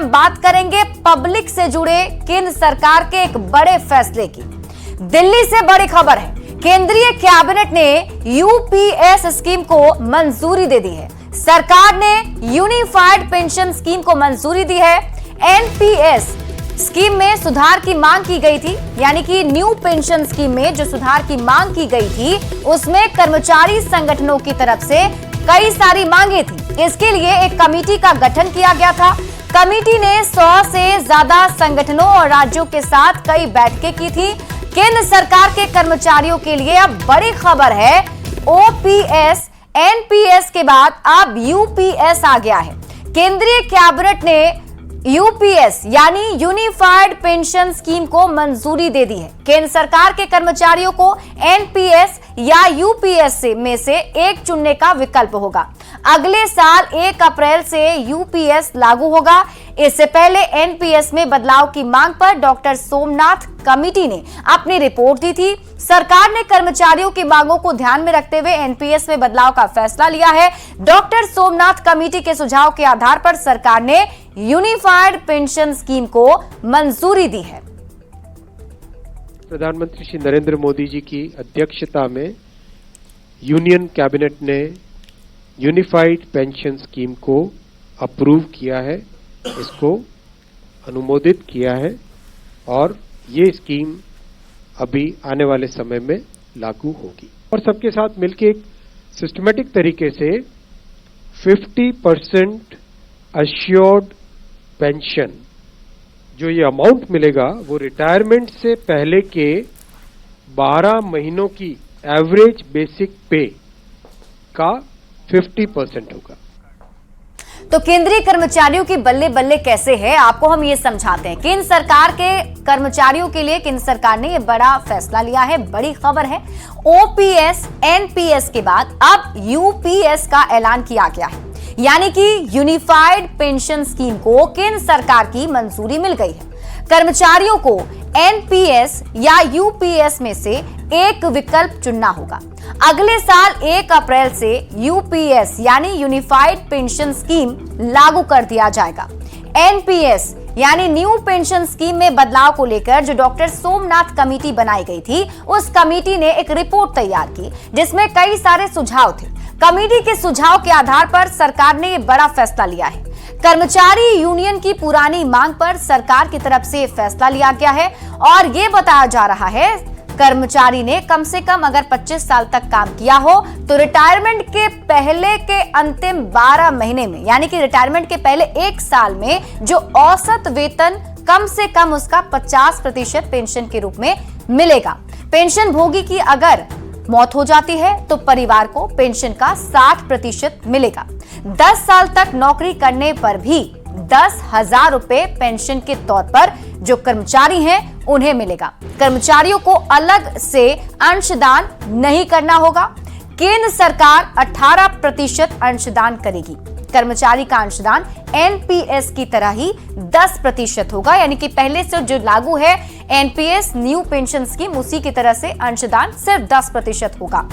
हम बात करेंगे पब्लिक से जुड़े केंद्र सरकार के एक बड़े फैसले की। दिल्ली से बड़ी खबर है, केंद्रीय कैबिनेट ने यूपीएस स्कीम को मंजूरी दे दी है। सरकार ने यूनिफाइड पेंशन स्कीम को मंजूरी दी है। एनपीएस स्कीम में सुधार की मांग की गई थी, यानी कि न्यू पेंशन स्कीम में जो सुधार की मांग की गई थी उसमें कर्मचारी संगठनों की तरफ से कई सारी मांगे थी। इसके लिए एक कमेटी का गठन किया गया था। कमेटी ने 100 से ज्यादा संगठनों और राज्यों के साथ कई बैठकें की थी। केंद्र सरकार के कर्मचारियों के लिए अब बड़ी खबर है, ओपीएस एनपीएस के बाद अब यूपीएस आ गया है। केंद्रीय कैबिनेट ने यूपीएस यानी यूनिफाइड पेंशन स्कीम को मंजूरी दे दी है। केंद्र सरकार के कर्मचारियों को एनपीएस या यूपीएस में से एक चुनने का विकल्प होगा। अगले साल 1 अप्रैल से यूपीएस लागू होगा। इससे पहले एनपीएस में बदलाव की मांग पर डॉक्टर सोमनाथ कमेटी ने अपनी रिपोर्ट दी थी। सरकार ने कर्मचारियों की मांगों को ध्यान में रखते हुए एनपीएस में बदलाव का फैसला लिया है। डॉक्टर सोमनाथ कमेटी के सुझाव के आधार पर सरकार ने यूनिफाइड पेंशन स्कीम को मंजूरी दी है। प्रधानमंत्री श्री नरेंद्र मोदी जी की अध्यक्षता में यूनियन कैबिनेट ने यूनिफाइड पेंशन स्कीम को अप्रूव किया है, इसको अनुमोदित किया है और ये स्कीम अभी आने वाले समय में लागू होगी और सबके साथ मिलकर एक सिस्टमेटिक तरीके से 50% अश्योर्ड पेंशन जो ये अमाउंट मिलेगा वो रिटायरमेंट से पहले के 12 महीनों की एवरेज बेसिक पे का 50% होगा। तो केंद्रीय कर्मचारियों की बल्ले बल्ले कैसे है, आपको हम ये समझाते हैं। केंद्र सरकार के कर्मचारियों के लिए केंद्र सरकार ने ये बड़ा फैसला लिया है, बड़ी खबर है। ओपीएस एनपीएस के बाद अब यूपीएस का ऐलान किया गया है, यानी कि यूनिफाइड पेंशन स्कीम को केंद्र सरकार की मंजूरी मिल गई है। कर्मचारियों को एनपीएस या यूपीएस में से एक विकल्प चुनना होगा। अगले साल 1 अप्रैल से यूपीएस यानी यूनिफाइड पेंशन स्कीम लागू कर दिया जाएगा। एनपीएस यानी न्यू पेंशन स्कीम में बदलाव को लेकर जो डॉक्टर सोमनाथ कमेटी बनाई गई थी, उस कमेटी ने एक रिपोर्ट तैयार की जिसमें कई सारे सुझाव थे। कमेटी के सुझाव के आधार पर सरकार ने यह बड़ा फैसला लिया है। कर्मचारी यूनियन की पुरानी मांग पर सरकार की तरफ से फैसला लिया गया है और ये बताया जा रहा है कर्मचारी ने कम से कम अगर 25 साल तक काम किया हो तो रिटायरमेंट के पहले के अंतिम 12 महीने में, यानी कि रिटायरमेंट के पहले 1 साल में जो औसत वेतन कम से कम उसका 50% पेंशन के रूप में मिलेगा। पेंशन भोगी की अगर मौत हो जाती है तो परिवार को पेंशन का 60% मिलेगा। 10 साल तक नौकरी करने पर भी 10,000 रुपए पेंशन के तौर पर जो कर्मचारी हैं उन्हें मिलेगा। कर्मचारियों को अलग से अंशदान नहीं करना होगा। केंद्र सरकार 18% अंशदान करेगी। कर्मचारी का अंशदान एनपीएस की तरह ही 10% होगा, यानी कि पहले से जो लागू है एनपीएस न्यू पेंशन स्कीम उसी की तरह से अंशदान सिर्फ 10% होगा।